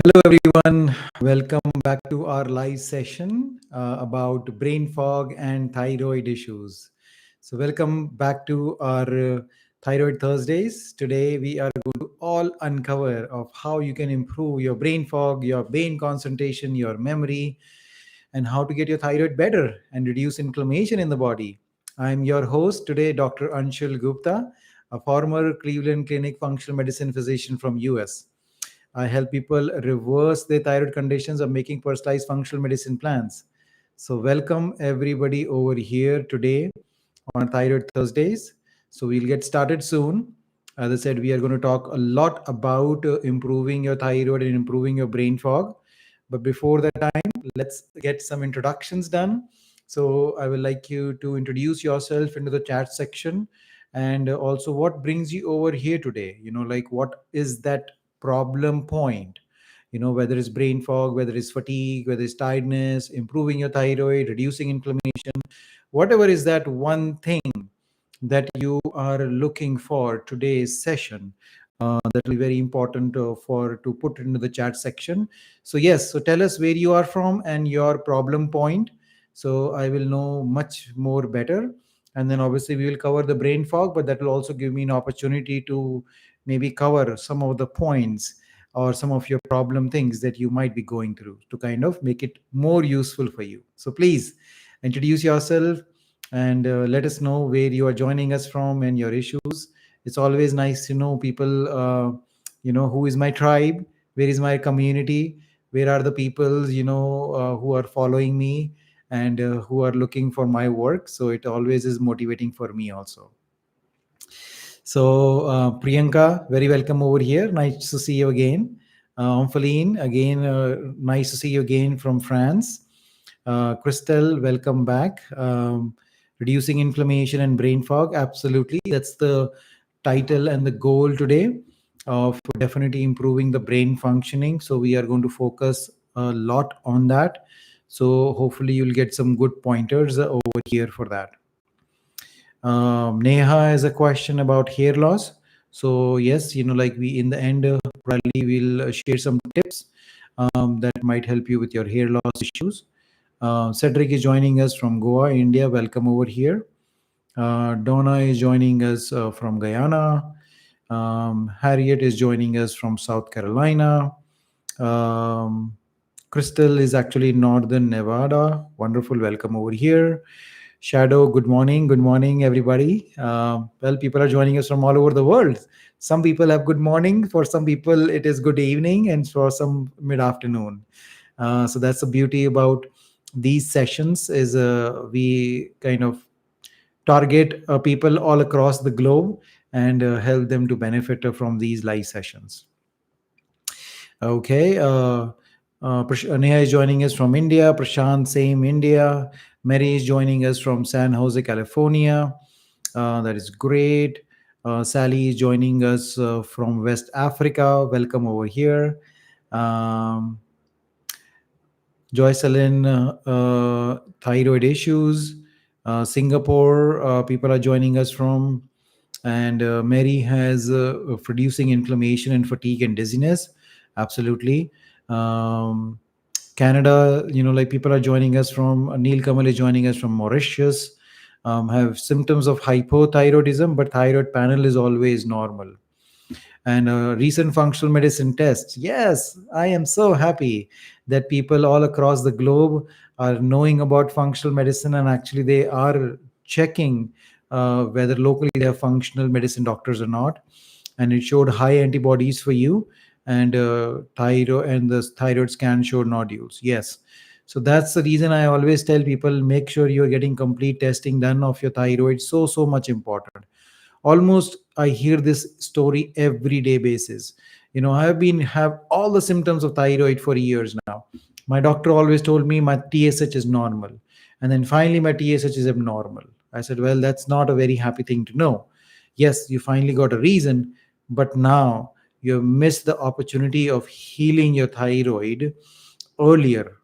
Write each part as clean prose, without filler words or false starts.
Hello, everyone. Welcome back to our live session about brain fog and thyroid issues. So, welcome back to our Thyroid Thursdays. Today, we are going to all uncover of how you can improve your brain fog, your brain concentration, your memory, and how to get your thyroid better and reduce inflammation in the body. I'm your host today, Dr. Anshul Gupta, a former Cleveland Clinic functional medicine physician from US. I help people reverse their thyroid conditions of making personalized functional medicine plans. So, welcome everybody over here today on Thyroid Thursdays. So, we'll get started soon. As I said, we are going to talk a lot about improving your thyroid and improving your brain fog. But before that time, let's get some introductions done. So, I would like you to introduce yourself into the chat section and also what brings you over here today. Like what is that problem point? Whether it's brain fog, whether it's fatigue, whether it's tiredness, improving your thyroid, reducing inflammation, whatever is that one thing that you are looking for today's session, that will be very important for to put into the chat section. So yes, so tell us where you are from and your problem point, so I will know much more better. And then obviously we will cover the brain fog, but that will also give me an opportunity to maybe cover some of the points or some of your problem things that you might be going through to kind of make it more useful for you. So please introduce yourself and let us know where you are joining us from and your issues. It's always nice to know people, who is my tribe, where is my community, where are the people, who are following me and who are looking for my work. So it always is motivating for me also. So, Priyanka, very welcome over here. Nice to see you again. Omphaline, again, nice to see you again from France. Crystal, welcome back. Reducing inflammation and brain fog. Absolutely. That's the title and the goal today of definitely improving the brain functioning. So, we are going to focus a lot on that. So, hopefully, you'll get some good pointers over here for that. Neha has a question about hair loss. So yes, like we in the end, probably we'll share some tips that might help you with your hair loss issues. Cedric is joining us from Goa, India. Welcome over here. Donna is joining us from Guyana. Harriet is joining us from South Carolina. Um, Crystal is actually in Northern Nevada. Wonderful. Welcome over here. Shadow, good morning. Good morning, everybody. Well, people are joining us from all over the world. Some people have good morning. For some people, it is good evening. And for some, mid afternoon. So that's the beauty about these sessions is we kind of target people all across the globe and help them to benefit from these live sessions. Okay. Neha is joining us from India. Prashant, same India. Mary is joining us from San Jose, California. That is great. Sally is joining us from West Africa. Welcome over here. Um, Joycelyn, thyroid issues. Singapore, people are joining us from. And Mary has reducing inflammation and fatigue and dizziness. Absolutely. Um, Canada, like people are joining us from. Neil Kamal is joining us from Mauritius. Have symptoms of hypothyroidism, but thyroid panel is always normal. And recent functional medicine tests. Yes, I am so happy that people all across the globe are knowing about functional medicine and actually they are checking whether locally they have functional medicine doctors or not. And it showed high antibodies for you, and thyroid and the thyroid scan showed nodules. Yes. So that's the reason I always tell people make sure you're getting complete testing done of your thyroid. So much important. Almost I hear this story every day basis. I have been have all the symptoms of thyroid for years now. My doctor always told me my TSH is normal, and then finally my TSH is abnormal. I said, well, that's not a very happy thing to know. Yes, you finally got a reason, but now you have missed the opportunity of healing your thyroid earlier,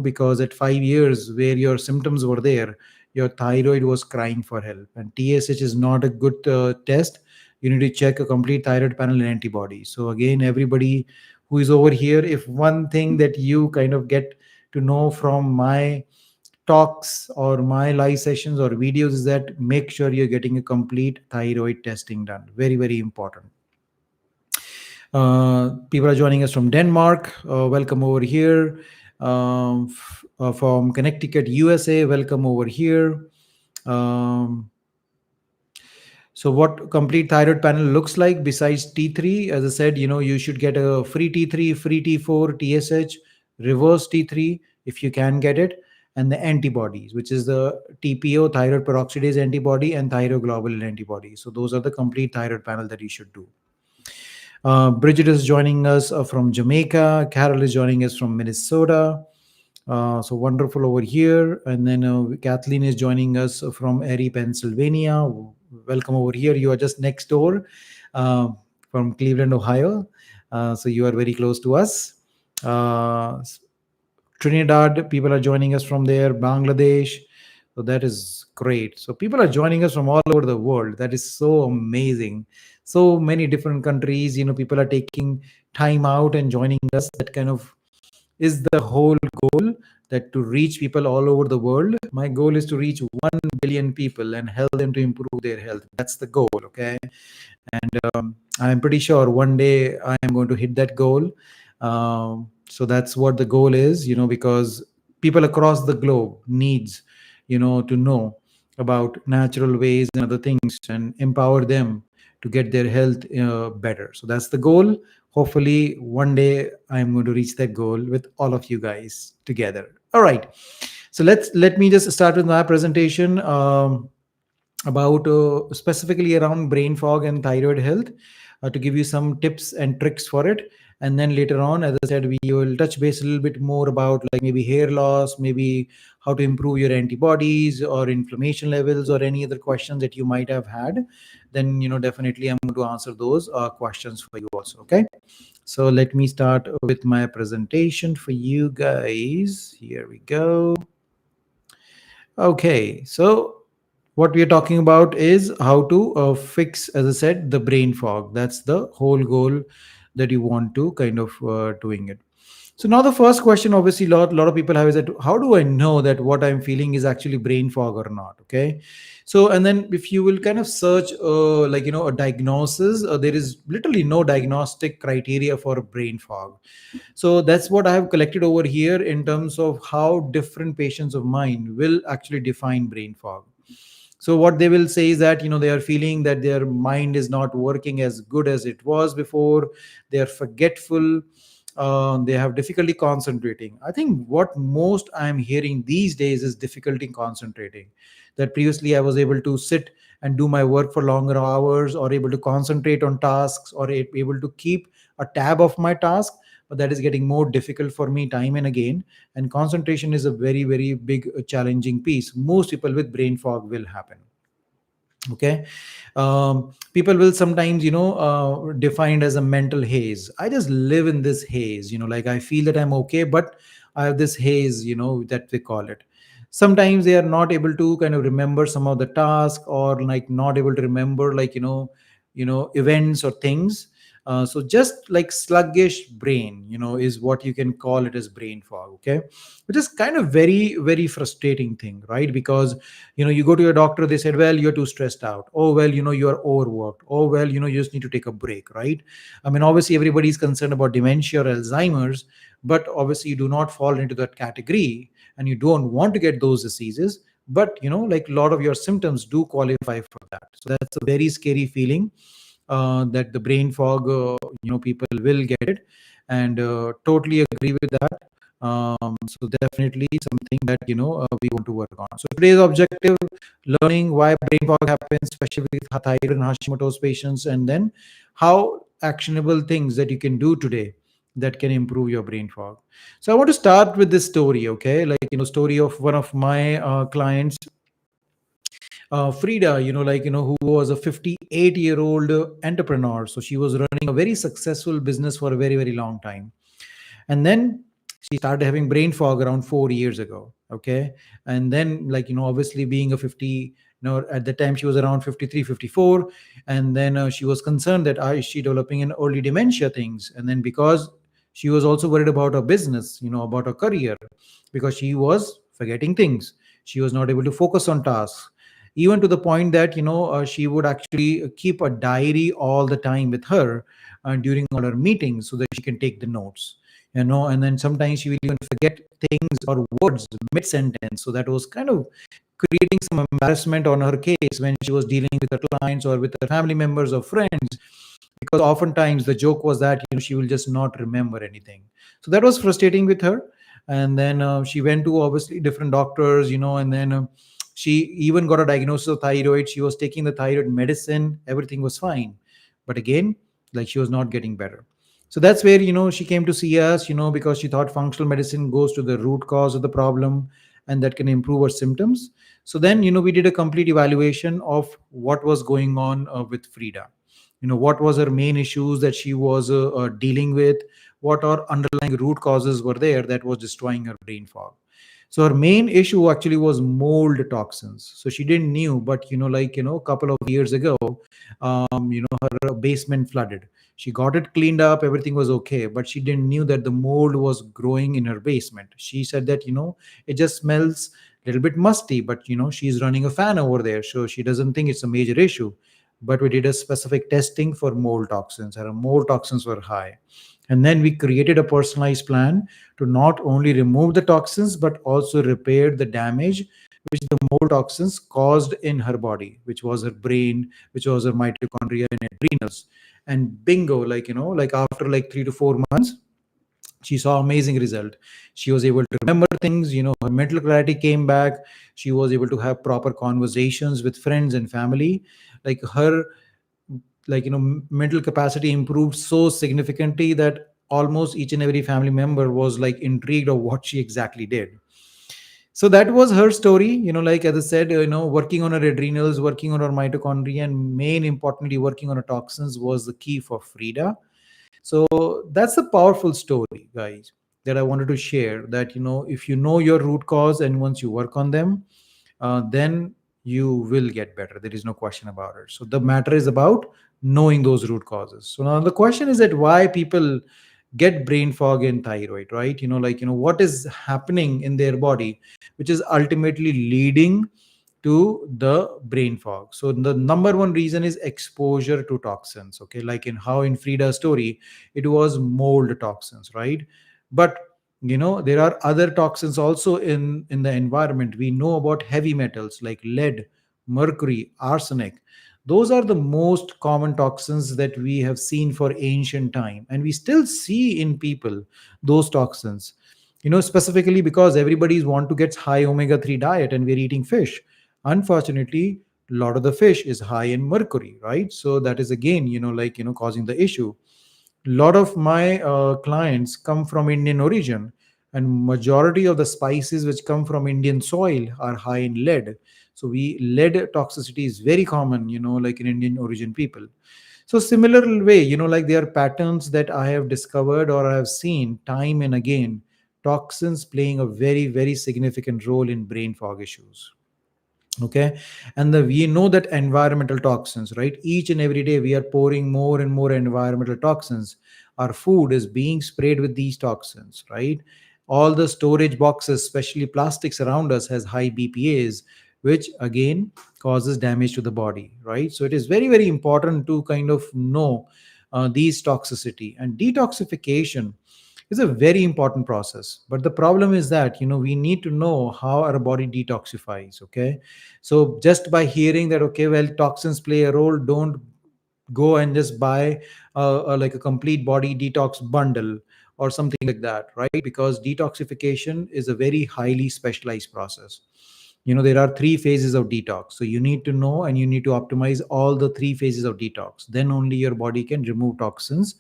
because at 5 years where your symptoms were there, your thyroid was crying for help. And TSH is not a good test. You need to check a complete thyroid panel and antibody. So again, everybody who is over here, if one thing that you kind of get to know from my talks or my live sessions or videos is that make sure you're getting a complete thyroid testing done. Very, very important. People are joining us from Denmark. Welcome over here. From Connecticut, USA. Welcome over here. Um, so, what complete thyroid panel looks like besides T3? As I said, you should get a free T3, free T4, TSH, reverse T3 if you can get it, and the antibodies, which is the TPO, thyroid peroxidase antibody, and thyroglobulin antibody. So, those are the complete thyroid panel that you should do. Bridget is joining us from Jamaica. Carol is joining us from Minnesota. So wonderful over here. And then Kathleen is joining us from Erie, Pennsylvania. Welcome over here. You are just next door uh, from Cleveland, Ohio. So you are very close to us. Uh, Trinidad, people are joining us from there. Bangladesh. So that is great. So people are joining us from all over the world. That is so amazing. So many different countries. People are taking time out and joining us. That kind of is the whole goal, that to reach people all over the world. My goal is to reach 1 billion people and help them to improve their health. That's the goal. Okay. And I'm pretty sure one day I am going to hit that goal. So that's what the goal is, because people across the globe needs, to know about natural ways and other things and empower them to get their health better. So that's the goal. Hopefully one day I'm going to reach that goal with all of you guys together. All right. So let me just start with my presentation. About specifically around brain fog and thyroid health, to give you some tips and tricks for it. And then later on, as I said, we will touch base a little bit more about like maybe hair loss, maybe how to improve your antibodies or inflammation levels or any other questions that you might have had. Then, definitely I'm going to answer those questions for you also. Okay. So let me start with my presentation for you guys. Here we go. Okay, so what we are talking about is how to fix, as I said, the brain fog. That's the whole goal that you want to kind of doing it. So now the first question, obviously, lot of people have is that how do I know that what I'm feeling is actually brain fog or not? Okay, so and then if you will kind of search like a diagnosis, there is literally no diagnostic criteria for brain fog. So that's what I have collected over here in terms of how different patients of mine will actually define brain fog. So what they will say is that they are feeling that their mind is not working as good as it was before. They are forgetful. They have difficulty concentrating. I think what most I'm hearing these days is difficulty concentrating. That previously I was able to sit and do my work for longer hours, or able to concentrate on tasks, or able to keep a tab of my task, but that is getting more difficult for me time and again. And concentration is a very, very big challenging piece. Most people with brain fog will happen. Okay. People will sometimes defined as a mental haze. I just live in this haze, like I feel that I'm okay, but I have this haze, that we call it. Sometimes they are not able to kind of remember some of the task, or like not able to remember like events or things. So just like sluggish brain, is what you can call it as brain fog. Okay, which is kind of very, very frustrating thing, right? Because you go to your doctor, they said, well, you're too stressed out. Oh, well, you're overworked. Oh, well, you just need to take a break, right? I mean, obviously everybody's concerned about dementia or Alzheimer's, but obviously you do not fall into that category, and you don't want to get those diseases. But like a lot of your symptoms do qualify for that. So that's a very scary feeling, that the brain fog, people will get it. And totally agree with that. So definitely something that we want to work on. So today's objective: learning why brain fog happens, especially with thyroid and Hashimoto's patients, and then how actionable things that you can do today that can improve your brain fog. So I want to start with this story. Okay, like story of one of my clients, Frida, who was a 58-year-old entrepreneur. So she was running a very successful business for a very, very long time. And then she started having brain fog around 4 years ago. Okay. And then, obviously being a 50, at the time she was around 53, 54. And then she was concerned that is she developing an early dementia things. And then because She was also worried about her business, about her career, because she was forgetting things. She was not able to focus on tasks, even to the point that she would actually keep a diary all the time with her during all her meetings so that she can take the notes. And then sometimes she will even forget things or words mid sentence. So that was kind of creating some embarrassment on her case when she was dealing with her clients or with her family members or friends, because oftentimes the joke was that she will just not remember anything. So that was frustrating with her. And then she went to obviously different doctors, and then she even got a diagnosis of thyroid. She was taking the thyroid medicine, everything was fine, but again, like, she was not getting better. So that's where she came to see us, because she thought functional medicine goes to the root cause of the problem and that can improve her symptoms. So then we did a complete evaluation of what was going on with Frida. What was her main issues that she was dealing with, what are underlying root causes were there that was destroying her brain fog. So her main issue actually was mold toxins. So she didn't knew, but a couple of years ago, her basement flooded. She got it cleaned up, everything was okay, but she didn't knew that the mold was growing in her basement. She said that it just smells a little bit musty, but she's running a fan over there, so she doesn't think it's a major issue. But we did a specific testing for mold toxins, and her mold toxins were high. And then we created a personalized plan to not only remove the toxins but also repair the damage which the mold toxins caused in her body, which was her brain, which was her mitochondria and adrenals. And bingo, like after like 3 to 4 months, she saw amazing result. She was able to remember things, her mental clarity came back. She was able to have proper conversations with friends and family. Like her, mental capacity improved so significantly that almost each and every family member was like intrigued of what she exactly did. So that was her story, like as I said, working on her adrenals, working on her mitochondria, and main importantly working on her toxins was the key for Frida. So that's a powerful story, guys, that I wanted to share, that if you know your root cause and once you work on them, then you will get better. There is no question about it. So the matter is about knowing those root causes. So now the question is that why people get brain fog and thyroid, right? What is happening in their body, which is ultimately leading to the brain fog. So the number one reason is exposure to toxins. Okay, like in how in Frida's story, it was mold toxins, right? But there are other toxins also in the environment. We know about heavy metals like lead, mercury, arsenic. Those are the most common toxins that we have seen for ancient time, and we still see in people those toxins. Specifically because everybody's want to get high omega-3 diet and we're eating fish. Unfortunately, a lot of the fish is high in mercury, right? So that is again causing the issue. A lot of my clients come from Indian origin, and majority of the spices which come from Indian soil are high in lead. So we lead toxicity is very common, like in Indian origin people. So similar way, like there are patterns that I have discovered or I have seen time and again, toxins playing a very, very significant role in brain fog issues. Okay. And we know that environmental toxins, right? Each and every day we are pouring more and more environmental toxins. Our food is being sprayed with these toxins, right? All the storage boxes, especially plastics around us, has high BPAs, which again causes damage to the body, right? So it is very, very important to kind of know these toxicity. And detoxification is a very important process, but the problem is that we need to know how our body detoxifies. Okay, so just by hearing that, okay, well, toxins play a role, don't go and just buy like a complete body detox bundle or something like that, right? Because detoxification is a very highly specialized process. There are three phases of detox, so you need to know and you need to optimize all the three phases of detox, then only your body can remove toxins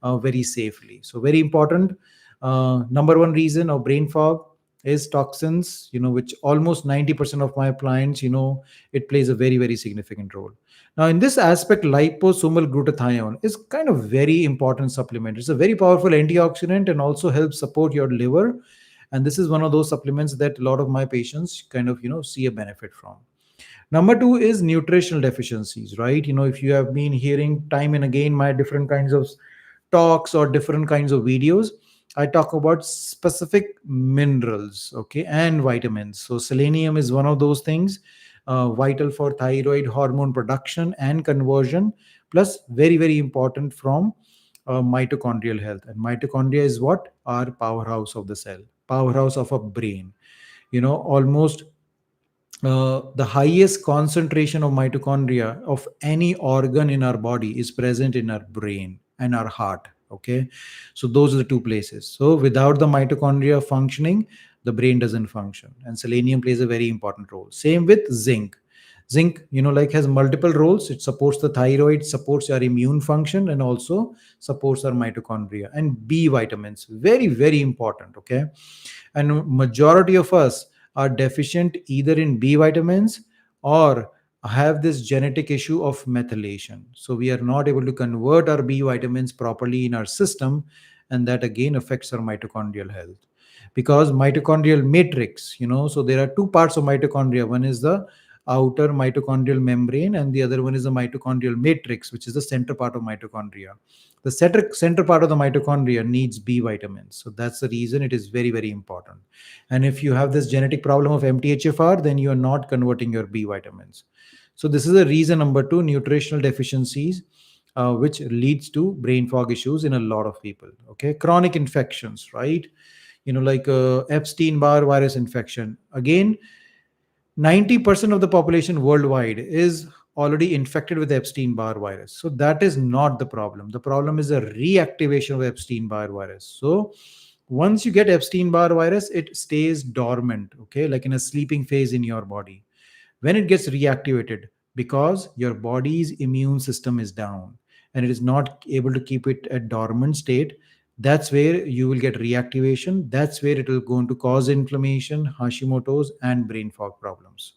very safely. So very important. Number one reason of brain fog is toxins, which almost 90% of my clients, it plays a very, very significant role. Now, in this aspect, liposomal glutathione is kind of very important supplement. It's a very powerful antioxidant and also helps support your liver. And this is one of those supplements that a lot of my patients kind of, see a benefit from. Number two is nutritional deficiencies, right? If you have been hearing time and again my different kinds of talks or different kinds of videos, I talk about specific minerals, okay, and vitamins. So selenium is one of those things, vital for thyroid hormone production and conversion, plus very very important from mitochondrial health. And mitochondria is what? Our powerhouse of the cell, powerhouse of a brain. Almost the highest concentration of mitochondria of any organ in our body is present in our brain and our heart. Okay, so those are the two places. So without the mitochondria functioning, the brain doesn't function, and selenium plays a very important role. Same with zinc. Zinc, like has multiple roles. It supports the thyroid, supports our immune function, and also supports our mitochondria. And B vitamins, very very important. Okay, and majority of us are deficient either in B vitamins or have this genetic issue of methylation. So we are not able to convert our B vitamins properly in our system, and that again affects our mitochondrial health. Because mitochondrial matrix, so there are two parts of mitochondria. One is the outer mitochondrial membrane, and the other one is the mitochondrial matrix, which is the center part of mitochondria. The center part of the mitochondria needs B vitamins. So that's the reason it is very, very important. And if you have this genetic problem of MTHFR, then you are not converting your B vitamins. So this is the reason number two, nutritional deficiencies, which leads to brain fog issues in a lot of people. Okay, chronic infections, right? Like Epstein-Barr virus infection. Again, 90% of the population worldwide is already infected with Epstein-Barr virus. So that is not the problem. The problem is a reactivation of Epstein-Barr virus. So once you get Epstein-Barr virus, it stays dormant, okay, like in a sleeping phase in your body. When it gets reactivated, because your body's immune system is down and it is not able to keep it at dormant state, that's where you will get reactivation. That's where it will go into cause inflammation, Hashimoto's, and brain fog problems,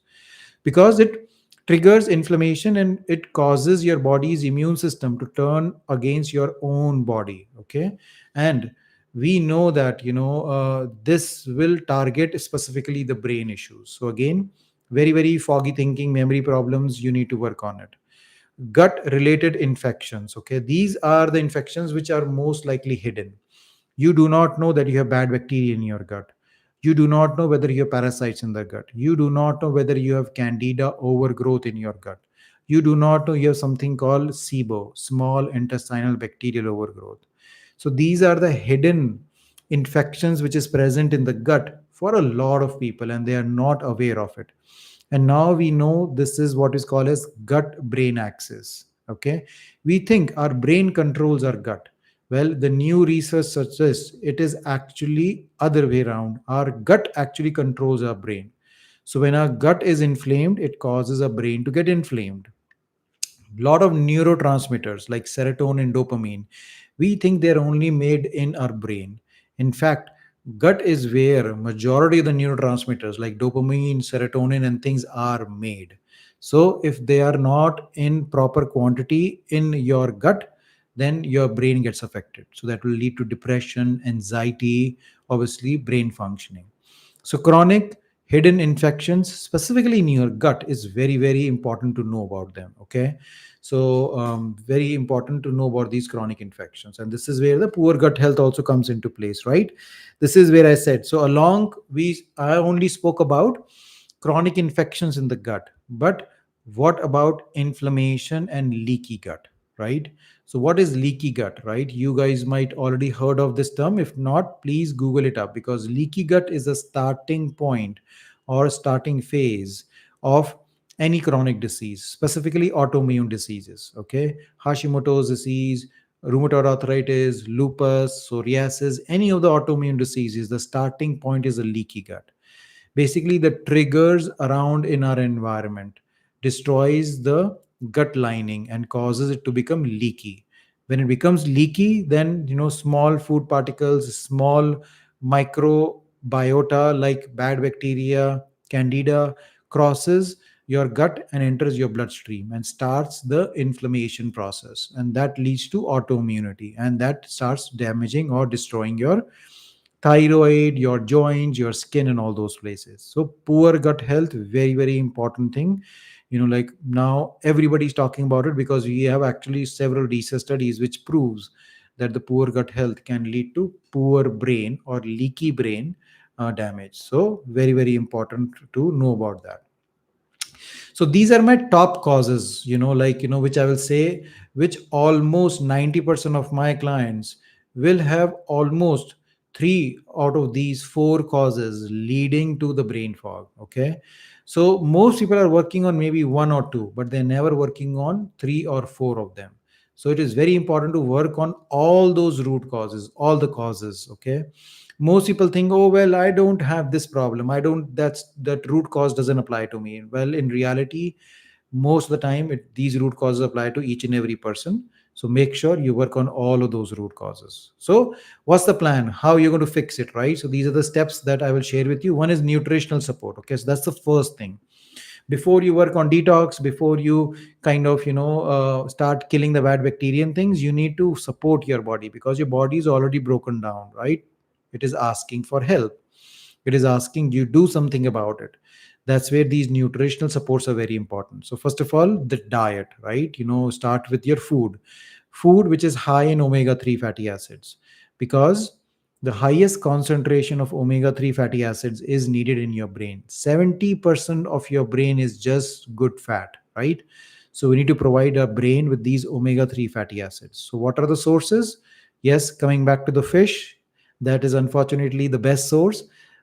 because it triggers inflammation and it causes your body's immune system to turn against your own body. Okay, and we know that this will target specifically the brain issues. So again, very very foggy thinking, memory problems, you need to work on it. Gut related infections, okay, these are the infections which are most likely hidden. You do not know that you have bad bacteria in your gut. You do not know whether you have parasites in the gut. You do not know whether you have candida overgrowth in your gut. You do not know you have something called SIBO, small intestinal bacterial overgrowth. So these are the hidden infections which is present in the gut for a lot of people, and they are not aware of it. And now we know this is what is called as gut brain axis. Okay, we think our brain controls our gut. Well, the new research suggests it is actually other way around. Our gut actually controls our brain. So when our gut is inflamed, it causes our brain to get inflamed. Lot of neurotransmitters like serotonin, dopamine, we think they're only made in our brain. In fact, gut is where majority of the neurotransmitters like dopamine, serotonin, and things are made. So if they are not in proper quantity in your gut, then your brain gets affected. So that will lead to depression, anxiety, obviously brain functioning. So chronic hidden infections, specifically in your gut, is very very important to know about them. Okay, so very important to know about these chronic infections, and this is where the poor gut health also comes into place, right? This is where I said, so along we I only spoke about chronic infections in the gut, but what about inflammation and leaky gut, right? So what is leaky gut, right? You guys might already heard of this term. If not, please google it up, because leaky gut is a starting point or starting phase of any chronic disease, specifically autoimmune diseases. Okay, Hashimoto's disease, rheumatoid arthritis, lupus, psoriasis, any of the autoimmune diseases, the starting point is a leaky gut. Basically, the triggers around in our environment destroys the gut lining and causes it to become leaky. When it becomes leaky, then small food particles, small microbiota like bad bacteria, candida, crosses your gut and enters your bloodstream and starts the inflammation process, and that leads to autoimmunity, and that starts damaging or destroying your thyroid, your joints, your skin, and all those places. So poor gut health, very very important thing. Like now everybody's talking about it, because we have actually several research studies which proves that the poor gut health can lead to poor brain or leaky brain damage. So very, very important to know about that. So these are my top causes, which I will say, which almost 90% of my clients will have almost three out of these four causes leading to the brain fog. Okay. So most people are working on maybe one or two, but they're never working on three or four of them. So it is very important to work on all those root causes, all the causes. Okay. Most people think, oh well, I don't have this problem, I don't, that root cause doesn't apply to me. Well, in reality, most of the time these root causes apply to each and every person. So make sure you work on all of those root causes. So what's the plan, how you're going to fix it, right? So these are the steps that I will share with you. One is nutritional support. Okay, so that's the first thing. Before you work on detox, before you kind of start killing the bad bacteria and things, you need to support your body, because your body is already broken down, right? It is asking for help, it is asking you do something about it. That's where these nutritional supports are very important. So first of all, the diet, right? Start with your food which is high in omega 3 fatty acids, because the highest concentration of omega 3 fatty acids is needed in your brain. 70% of your brain is just good fat, right? So we need to provide our brain with these omega 3 fatty acids. So what are the sources? Yes, coming back to the fish, that is unfortunately the best source,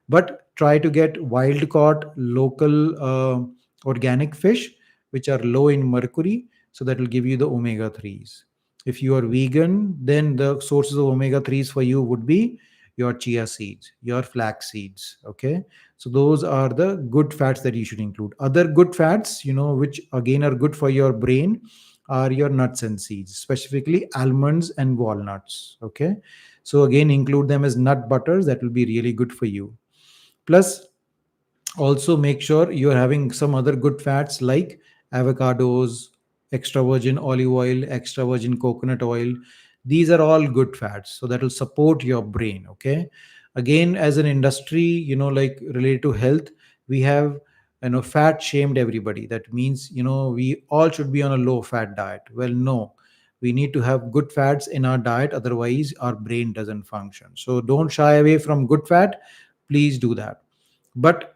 but try to get wild caught local organic fish which are low in mercury, so that will give you the omega 3s. If you are vegan, then the sources of omega 3s for you would be your chia seeds, your flax seeds. Okay. So those are the good fats that you should include. Other good fats, which again are good for your brain, are your nuts and seeds, specifically almonds and walnuts. Okay. So again, include them as nut butters. That will be really good for you. Plus, also make sure you're having some other good fats like avocados, extra virgin olive oil, extra virgin coconut oil. These are all good fats, so that will support your brain. Okay. Again, as an industry, like related to health, we have fat shamed everybody. That means we all should be on a low fat diet. Well, no, we need to have good fats in our diet, otherwise our brain doesn't function. So don't shy away from good fat, please do that. But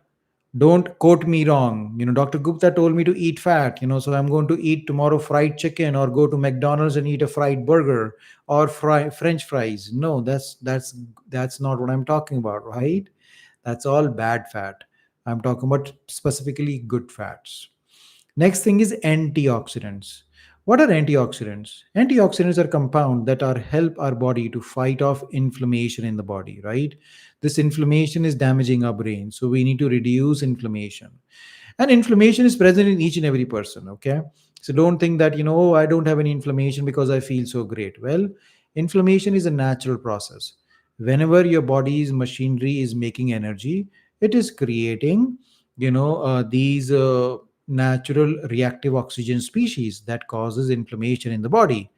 don't quote me wrong. Dr. Gupta told me to eat fat, so I'm going to eat tomorrow fried chicken, or go to McDonald's and eat a fried burger, or French fries. No, that's not what I'm talking about, right? That's all bad fat. I'm talking about specifically good fats. Next thing is antioxidants. What are antioxidants? Antioxidants are compounds that are help our body to fight off inflammation in the body, right? This inflammation is damaging our brain, so we need to reduce inflammation. And inflammation is present in each and every person. Okay. So don't think that, oh, I don't have any inflammation because I feel so great. Well, inflammation is a natural process. Whenever your body's machinery is making energy, it is creating, these natural reactive oxygen species that causes inflammation in the body,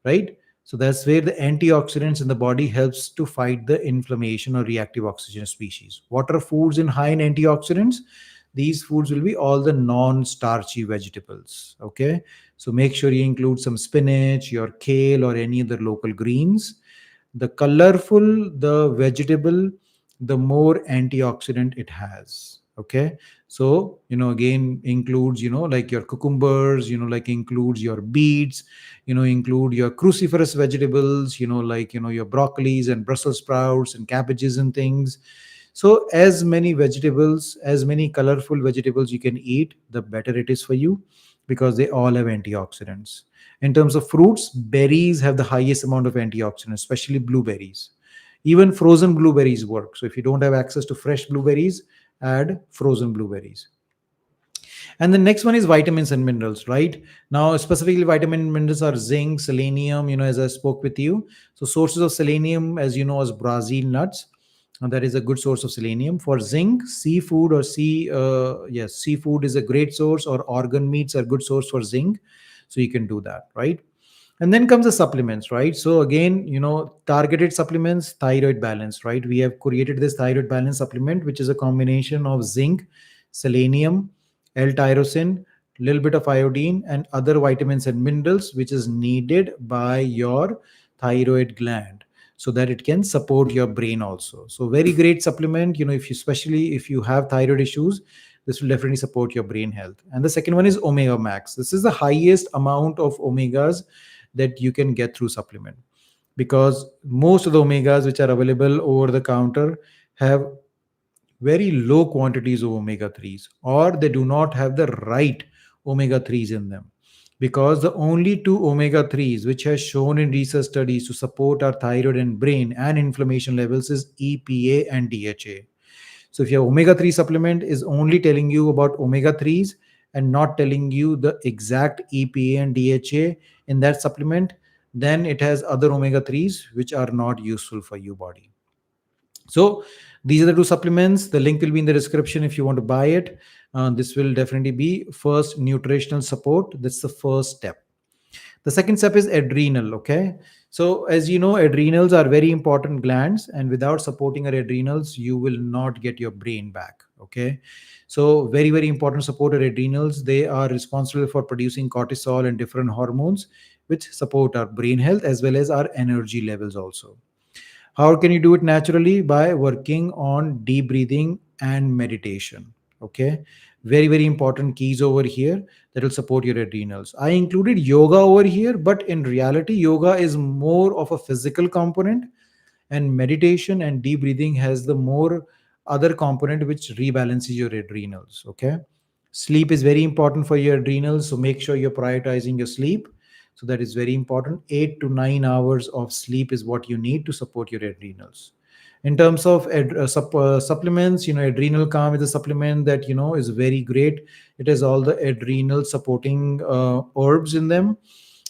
right? So that's where the antioxidants in the body helps to fight the inflammation or reactive oxygen species. What are foods in high in antioxidants? These foods will be all the non-starchy vegetables. Okay. So make sure you include some spinach, your kale, or any other local greens. The colorful the vegetable, the more antioxidant it has. Okay. So again, includes like your cucumbers, like includes your beets, include your cruciferous vegetables, like your broccolis and Brussels sprouts and cabbages and things. So as many vegetables, as many colorful vegetables you can eat, the better it is for you, because they all have antioxidants. In terms of fruits, berries have the highest amount of antioxidants, especially blueberries. Even frozen blueberries work. So if you don't have access to fresh blueberries, add frozen blueberries. And the next one is vitamins and minerals, right? Now, specifically, vitamin and minerals are zinc, selenium, as I spoke with you. So, sources of selenium, as you know, is Brazil nuts. And that is a good source of selenium. For zinc, seafood or yes, seafood is a great source, or organ meats are good source for zinc. So, you can do that, right? And then comes the supplements, right? So again, targeted supplements, thyroid balance, right? We have created this thyroid balance supplement, which is a combination of zinc, selenium, L-tyrosine, little bit of iodine, and other vitamins and minerals which is needed by your thyroid gland, so that it can support your brain also. So very great supplement, if you, especially if you have thyroid issues, this will definitely support your brain health. And the second one is omega max. This is the highest amount of omegas that you can get through supplement, because most of the omegas which are available over the counter have very low quantities of omega 3s, or they do not have the right omega 3s in them, because the only two omega 3s which has shown in research studies to support our thyroid and brain and inflammation levels is EPA and DHA. So if your omega 3 supplement is only telling you about omega 3s and not telling you the exact EPA and DHA in that supplement, then it has other omega 3s which are not useful for your body. So these are the two supplements. The link will be in the description if you want to buy it. This will definitely be first nutritional support. That's the first step. The second step is adrenal. Okay. So, as you know, adrenals are very important glands, and without supporting our adrenals, you will not get your brain back. Okay. So, very, very important support our adrenals. They are responsible for producing cortisol and different hormones, which support our brain health as well as our energy levels also. How can you do it naturally? By working on deep breathing and meditation. Okay. Very, very important keys over here that will support your adrenals. I included yoga over here, but in reality, yoga is more of a physical component, and meditation and deep breathing has the more other component which rebalances your adrenals. Okay. Sleep is very important for your adrenals, so make sure you're prioritizing your sleep. So that is very important. 8 to 9 hours of sleep is what you need to support your adrenals. In terms of supplements, adrenal calm is a supplement that is very great. It has all the adrenal supporting herbs in them,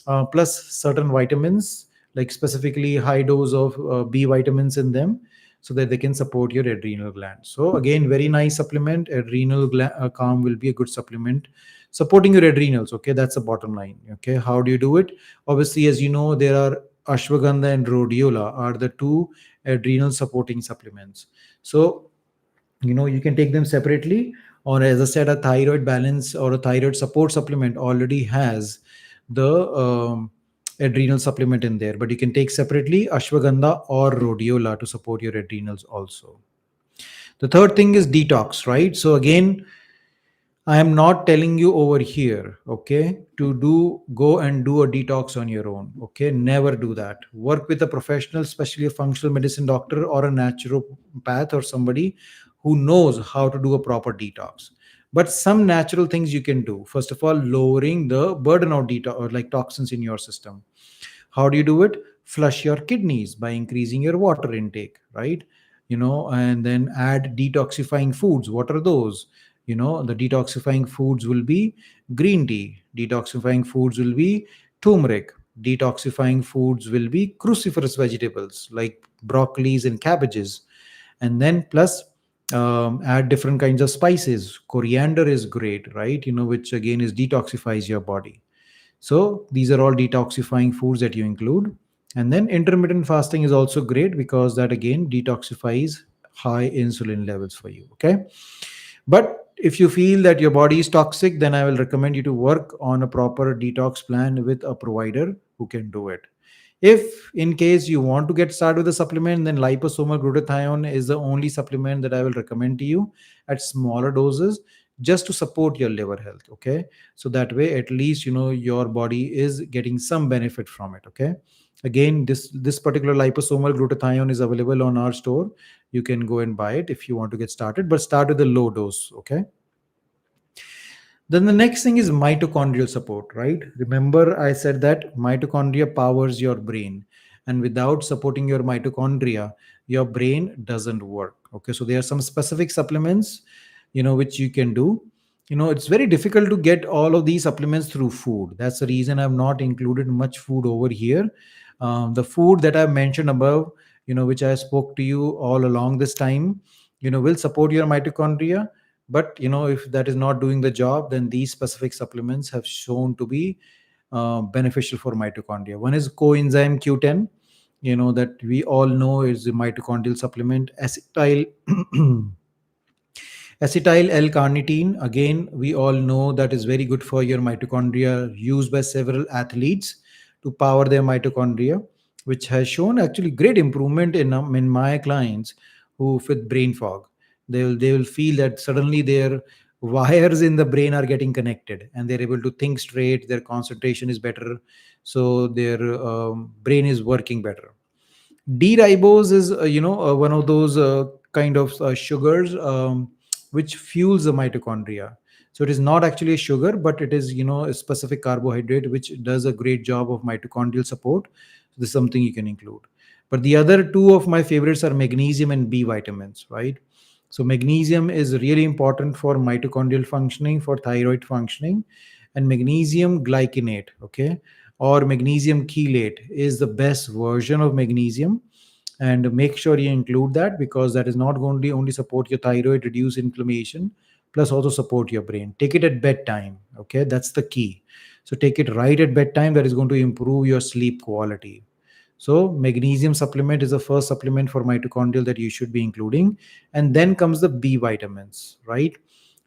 plus certain vitamins, like specifically high dose of B vitamins in them, so that they can support your adrenal glands. So again, very nice supplement. Calm will be a good supplement supporting your adrenals. Okay, that's the bottom line. Okay, how do you do it? Obviously, as you know, there are ashwagandha and rhodiola are the two adrenal supporting supplements. So you can take them separately, or as I said, a thyroid balance or a thyroid support supplement already has the adrenal supplement in there, but you can take separately ashwagandha or rhodiola to support your adrenals also. The third thing is detox, right? So again, I am not telling you over here, okay, to go and do a detox on your own. Okay, never do that. Work with a professional, especially a functional medicine doctor or a naturopath or somebody who knows how to do a proper detox. But some natural things you can do. First of all, lowering the burden of detox or like toxins in your system. How do you do it? Flush your kidneys by increasing your water intake, right? And then add detoxifying foods. What are those? The detoxifying foods will be green tea. Detoxifying foods will be turmeric. Detoxifying foods will be cruciferous vegetables like broccolis and cabbages. And then plus add different kinds of spices. Coriander is great, right? Which again is detoxifies your body. So these are all detoxifying foods that you include. And then intermittent fasting is also great, because that again detoxifies high insulin levels for you. Okay. But if you feel that your body is toxic, then I will recommend you to work on a proper detox plan with a provider who can do it. If in case you want to get started with a supplement, then liposomal glutathione is the only supplement that I will recommend to you at smaller doses, just to support your liver health. Okay. So that way, at least, your body is getting some benefit from it. Okay. Again, this particular liposomal glutathione is available on our store. You can go and buy it if you want to get started, but start with a low dose. Okay. Then the next thing is mitochondrial support, right? Remember, I said that mitochondria powers your brain, and without supporting your mitochondria, your brain doesn't work. Okay, so there are some specific supplements, which you can do. It's very difficult to get all of these supplements through food. That's the reason I've not included much food over here. The food that I've mentioned above, which I spoke to you all along this time, will support your mitochondria. But if that is not doing the job, then these specific supplements have shown to be beneficial for mitochondria. One is coenzyme Q10, that we all know is a mitochondrial supplement. Acetyl L-carnitine, again, we all know that is very good for your mitochondria, used by several athletes to power their mitochondria. which has shown actually great improvement in my clients who with brain fog. They will feel that suddenly their wires in the brain are getting connected and they're able to think straight. Their concentration is better, so their brain is working better. D-ribose is, one of those kind of sugars which fuels the mitochondria. So it is not actually a sugar, but it is, a specific carbohydrate which does a great job of mitochondrial support. So this is something you can include. But the other two of my favorites are magnesium and B vitamins, right? So magnesium is really important for mitochondrial functioning, for thyroid functioning, and magnesium glycinate, okay, or magnesium chelate is the best version of magnesium. And make sure you include that, because that is not going to only support your thyroid, reduce inflammation, plus also support your brain. Take it at bedtime, okay, that's the key. So take it right at bedtime. That is going to improve your sleep quality. So magnesium supplement is the first supplement for mitochondrial that you should be including. And then comes the B vitamins, right?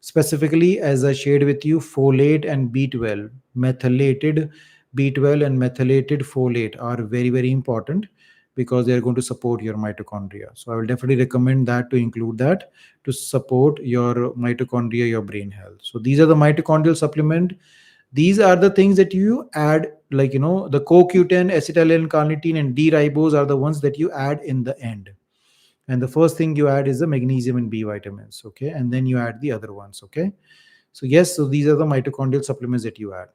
Specifically, as I shared with you, folate and B12, methylated B12 and methylated folate are very, very important, because they are going to support your mitochondria. So I will definitely recommend that, to include that, to support your mitochondria, your brain health. So these are the mitochondrial supplement. These are the things that you add, like, the CoQ10, acetylcholine, carnitine, and D-ribose are the ones that you add in the end. And the first thing you add is the magnesium and B vitamins, okay? And then you add the other ones, okay? So yes, so these are the mitochondrial supplements that you add.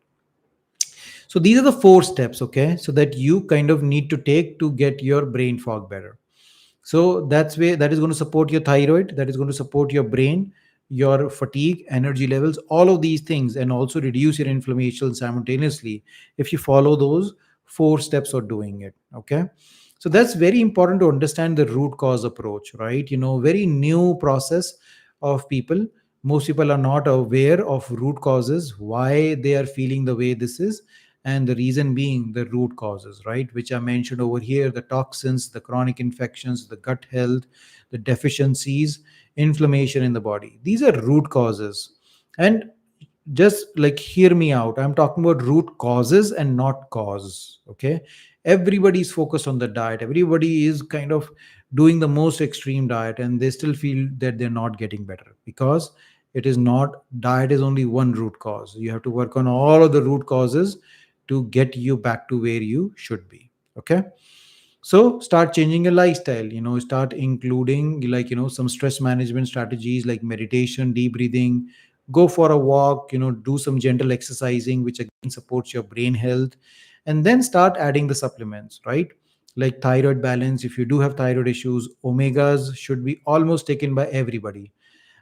So these are the four steps, okay? So that you kind of need to take to get your brain fog better. So that is going to support your thyroid, that is going to support your brain, your fatigue, energy levels, all of these things, and also reduce your inflammation simultaneously if you follow those four steps of doing it. Okay. So that's very important to understand the root cause approach, right? Very new process of people. Most people are not aware of root causes, why they are feeling the way this is, and the reason being the root causes, right, which are mentioned over here: the toxins, the chronic infections, the gut health, the deficiencies, inflammation in the body. These are root causes. And just like, hear me out, I'm talking about root causes and not cause, okay? Everybody's focused on the diet, everybody is kind of doing the most extreme diet, and they still feel that they're not getting better, because it is not, diet is only one root cause. You have to work on all of the root causes to get you back to where you should be. Okay. So start changing your lifestyle, start including, like, some stress management strategies like meditation, deep breathing, go for a walk, do some gentle exercising, which again supports your brain health. And then start adding the supplements, right? Like thyroid balance. If you do have thyroid issues, omegas should be almost taken by everybody.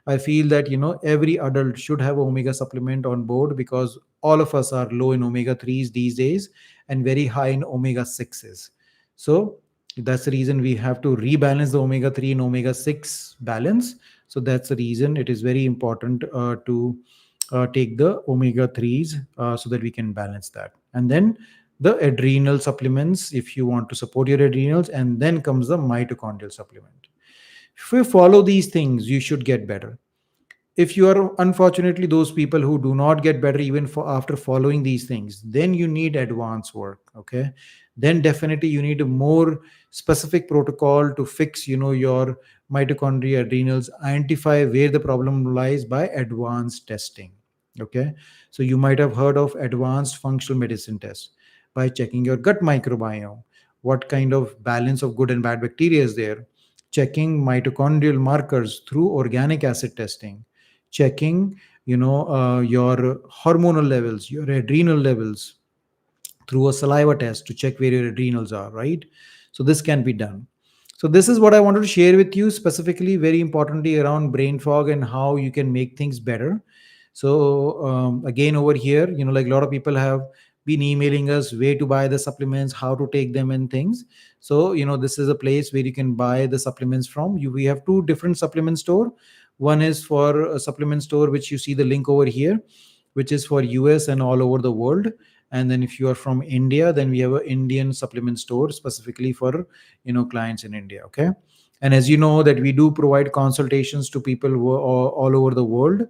I feel that, every adult should have omega supplement on board, because all of us are low in omega 3s these days and very high in omega 6s. So that's the reason we have to rebalance the omega 3 and omega 6 balance. So that's the reason it is very important to take the omega 3s, so that we can balance that. And then the adrenal supplements, if you want to support your adrenals. And then comes the mitochondrial supplement. If you follow these things, you should get better. If you are unfortunately those people who do not get better even for after following these things, then you need advanced work. Okay. Then definitely you need a more specific protocol to fix, your mitochondria, adrenals, identify where the problem lies by advanced testing. Okay. So you might have heard of advanced functional medicine test, by checking your gut microbiome, what kind of balance of good and bad bacteria is there, checking mitochondrial markers through organic acid testing, checking, your hormonal levels, your adrenal levels, through a saliva test to check where your adrenals are, right? So this can be done. So this is what I wanted to share with you, specifically very importantly around brain fog and how you can make things better. So again, over here, like a lot of people have been emailing us where to buy the supplements, how to take them and things. So this is a place where you can buy the supplements from. We have two different supplement store. One is for a supplement store, which you see the link over here, which is for US and all over the world. And then if you are from India, then we have an Indian supplement store specifically for, clients in India. Okay. And as you know that we do provide consultations to people who are all over the world.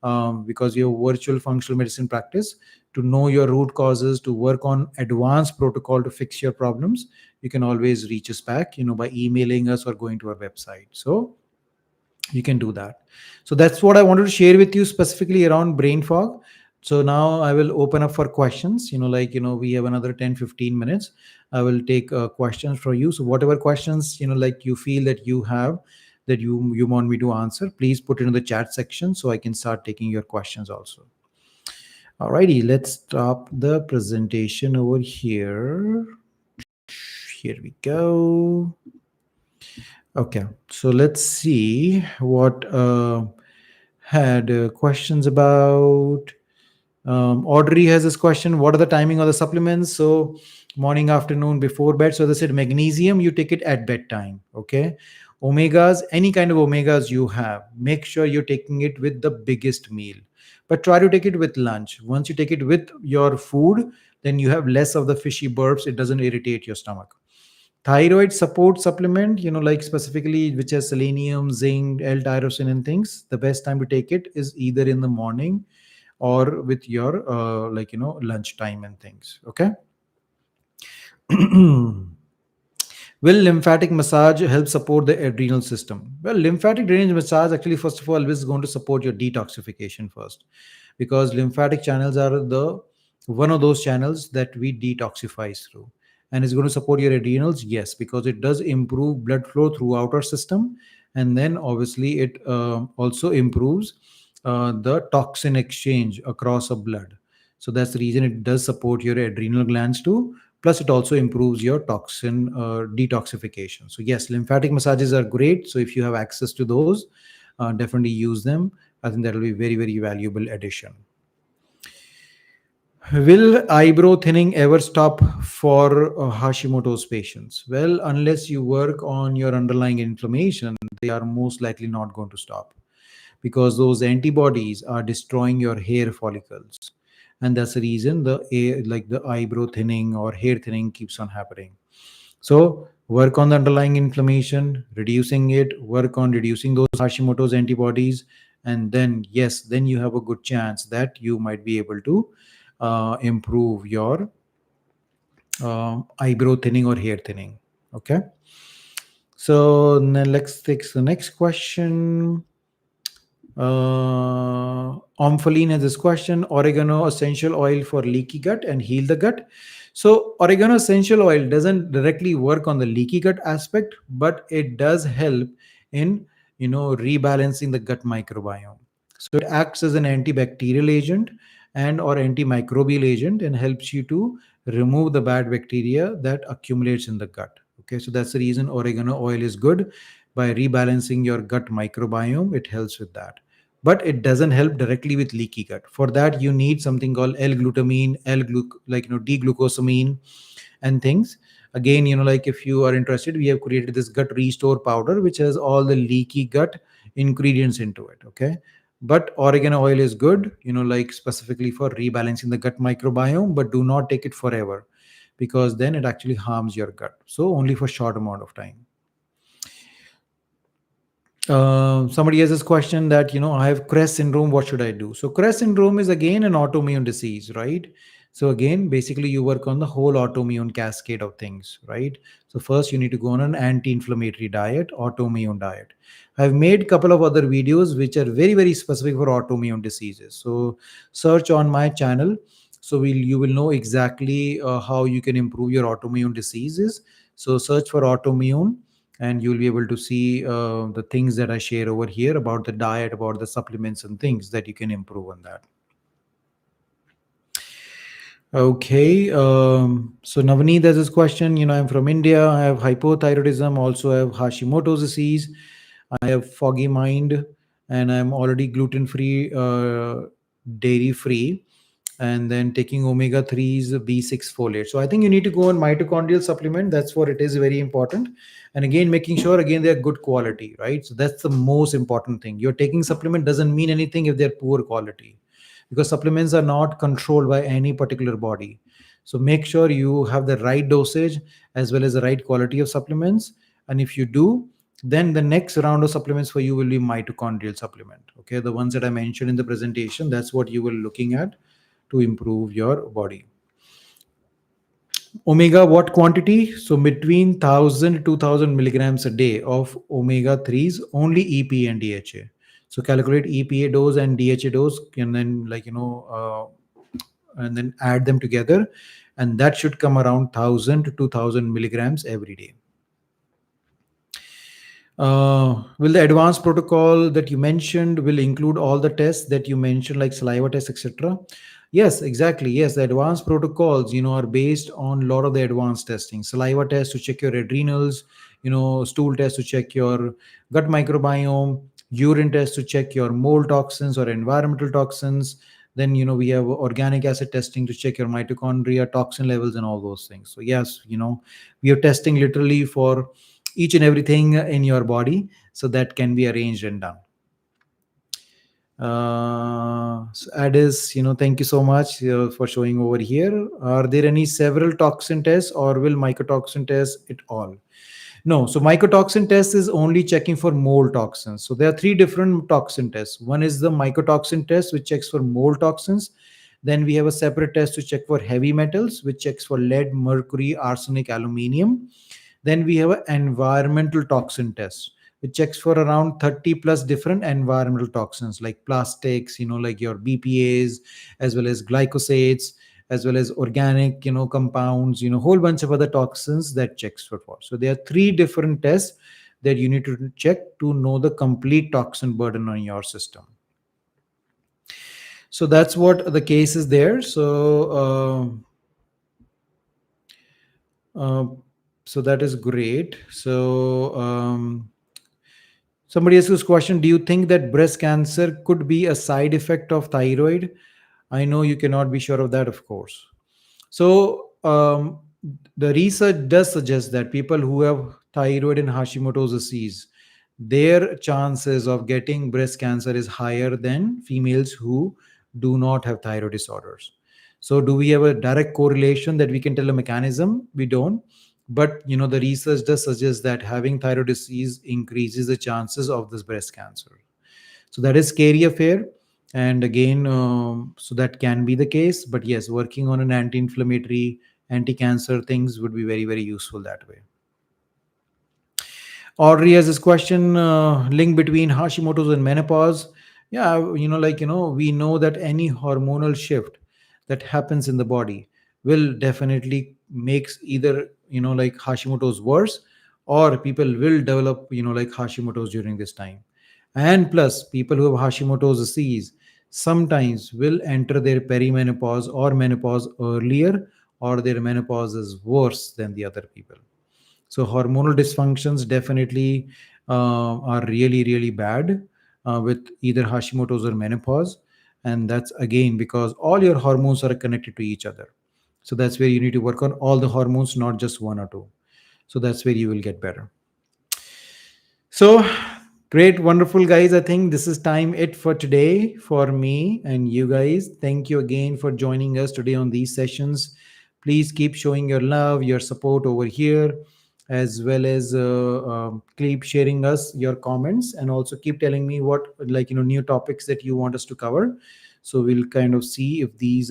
because your virtual functional medicine practice, to know your root causes, to work on advanced protocol to fix your problems, you can always reach us back, by emailing us or going to our website. So you can do that. So that's what I wanted to share with you specifically around brain fog. So now I will open up for questions. We have another 10-15 minutes. I will take questions for you. So whatever questions, you feel that you have, that you want me to answer, please put it in the chat section so I can start taking your questions also. Alrighty, let's stop the presentation over here. Here we go. Okay, so let's see what had questions about. Audrey has this question: what are the timing of the supplements? So morning, afternoon, before bed. So they said magnesium, you take it at bedtime. Okay. Omegas, any kind of omegas you have, make sure you're taking it with the biggest meal. But try to take it with lunch. Once you take it with your food, then you have less of the fishy burps. It doesn't irritate your stomach. Thyroid support supplement, specifically which has selenium, zinc, L-tyrosine and things, the best time to take it is either in the morning or with your lunchtime and things. Okay. Will lymphatic massage help support the adrenal system? Well, lymphatic drainage massage actually, first of all, is going to support your detoxification first, because lymphatic channels are the one of those channels that we detoxify through. And it's going to support your adrenals, yes, because it does improve blood flow throughout our system. And then obviously it also improves the toxin exchange across a blood. So that's the reason it does support your adrenal glands too. Plus it also improves your toxin detoxification. So yes, lymphatic massages are great. So if you have access to those, definitely use them. I think that will be very, very valuable addition. Will eyebrow thinning ever stop for Hashimoto's patients? Well, unless you work on your underlying inflammation, they are most likely not going to stop, because those antibodies are destroying your hair follicles. And that's the reason the eyebrow thinning or hair thinning keeps on happening. So work on the underlying inflammation, reducing it, work on reducing those Hashimoto's antibodies, and then yes, then you have a good chance that you might be able to improve your eyebrow thinning or hair thinning. Okay. So now let's take the next question. Omphaline has this question: oregano essential oil for leaky gut and heal the gut. So oregano essential oil doesn't directly work on the leaky gut aspect, but it does help in rebalancing the gut microbiome. So it acts as an antibacterial agent and or antimicrobial agent, and helps you to remove the bad bacteria that accumulates in the gut. Okay, so that's the reason oregano oil is good. By rebalancing your gut microbiome, it helps with that, but it doesn't help directly with leaky gut. For that you need something called L-glutamine, D-glucosamine and things. Again, if you are interested, we have created this gut restore powder which has all the leaky gut ingredients into it. Okay, but oregano oil is good, specifically for rebalancing the gut microbiome, but do not take it forever, because then it actually harms your gut. So only for short amount of time. Somebody has this question that, I have CREST syndrome, what should I do? So CREST syndrome is again an autoimmune disease, right? So again, basically you work on the whole autoimmune cascade of things, right? So first you need to go on an anti-inflammatory diet, autoimmune diet. I've made a couple of other videos which are very, very specific for autoimmune diseases. So search on my channel. So you will know exactly how you can improve your autoimmune diseases. So search for autoimmune, and you'll be able to see the things that I share over here about the diet, about the supplements and things that you can improve on that. Okay. So Navneet has this question, I'm from India. I have hypothyroidism, also I have Hashimoto's disease. I have foggy mind, and I'm already gluten-free, dairy-free, and then taking omega-3s, B6 folate. So I think you need to go on mitochondrial supplement. That's what it is, very important. And again, making sure, again, they're good quality, right? So that's the most important thing. You're taking supplement doesn't mean anything if they're poor quality, because supplements are not controlled by any particular body. So make sure you have the right dosage as well as the right quality of supplements. And if you do, Then the next round of supplements for you will be mitochondrial supplement. Okay, the ones that I mentioned in the presentation, that's what you will looking at to improve your body. Omega, what quantity? So between 1000 to 2000 milligrams a day of omega 3s, only EPA and DHA. So calculate EPA dose and DHA dose, and then and then add them together, and that should come around 1000 to 2000 milligrams every day. Will the advanced protocol that you mentioned will include all the tests that you mentioned, like saliva tests, etc.? Yes, exactly. Yes, the advanced protocols, are based on a lot of the advanced testing. Saliva test to check your adrenals, stool test to check your gut microbiome, urine test to check your mold toxins or environmental toxins. Then, we have organic acid testing to check your mitochondria, toxin levels, and all those things. So, yes, we are testing literally for each and everything in your body, so that can be arranged and done. So Adis, thank you so much for showing over here. Are there any several toxin tests, or will mycotoxin test it all? No, so mycotoxin test is only checking for mold toxins. So there are three different toxin tests. One is the mycotoxin test, which checks for mold toxins. Then we have a separate test to check for heavy metals, which checks for lead, mercury, arsenic, aluminium. Then we have an environmental toxin test, which checks for around 30 plus different environmental toxins like plastics, like your BPAs, as well as glycosates, as well as organic, compounds, whole bunch of other toxins that checks for. So there are three different tests that you need to check to know the complete toxin burden on your system. So that's what the case is there. Uh, so that is great. Somebody asks this question: do you think that breast cancer could be a side effect of thyroid? I know you cannot be sure of that, of course. So, the research does suggest that people who have thyroid and Hashimoto's disease, their chances of getting breast cancer is higher than females who do not have thyroid disorders. So, do we have a direct correlation that we can tell a mechanism? We don't. But the research does suggest that having thyroid disease increases the chances of this breast cancer. So that is scary affair. And again, so that can be the case. But yes, working on an anti-inflammatory, anti-cancer things would be very, very useful that way. Audrey has this question: link between Hashimoto's and menopause. Yeah, we know that any hormonal shift that happens in the body will definitely makes either like Hashimoto's worse, or people will develop like Hashimoto's during this time. And plus, people who have Hashimoto's disease sometimes will enter their perimenopause or menopause earlier, or their menopause is worse than the other people. So hormonal dysfunctions definitely are really, really bad with either Hashimoto's or menopause. And that's again because all your hormones are connected to each other. So that's where you need to work on all the hormones, not just one or two. So that's where you will get better. So great, wonderful guys. I think this is time it for today for me and you guys. Thank you again for joining us today on these sessions. Please keep showing your love, your support over here, as well as keep sharing us your comments, and also keep telling me what new topics that you want us to cover. So we'll kind of see if these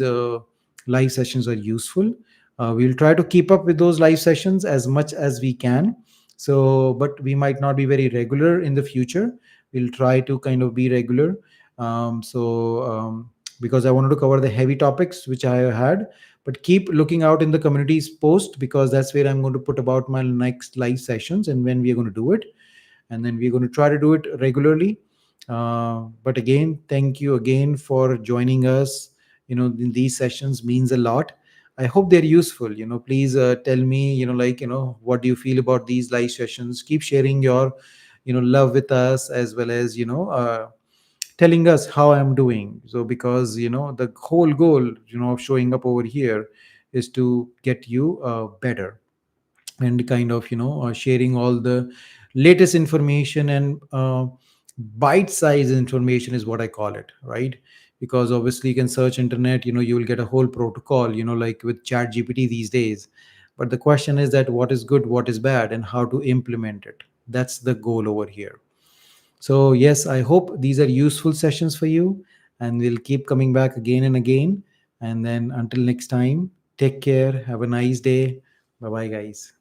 live sessions are useful. We'll try to keep up with those live sessions as much as we can. So but we might not be very regular in the future. We'll try to kind of be regular. Because I wanted to cover the heavy topics which I had, but keep looking out in the communities post, because that's where I'm going to put about my next live sessions and when we are going to do it, and then we're going to try to do it regularly. But again, thank you again for joining us. In these sessions means a lot. I hope they're useful. Please tell me, what do you feel about these live sessions? Keep sharing your, love with us, as well as, telling us how I'm doing. So, because, the whole goal, of showing up over here is to get you better, and kind of, sharing all the latest information, and bite size information is what I call it, right? Because obviously you can search internet, you will get a whole protocol, like with chat GPT these days. But the question is that what is good, what is bad, and how to implement it. That's the goal over here. So, yes, I hope these are useful sessions for you, and we'll keep coming back again and again. And then until next time, take care. Have a nice day. Bye bye, guys.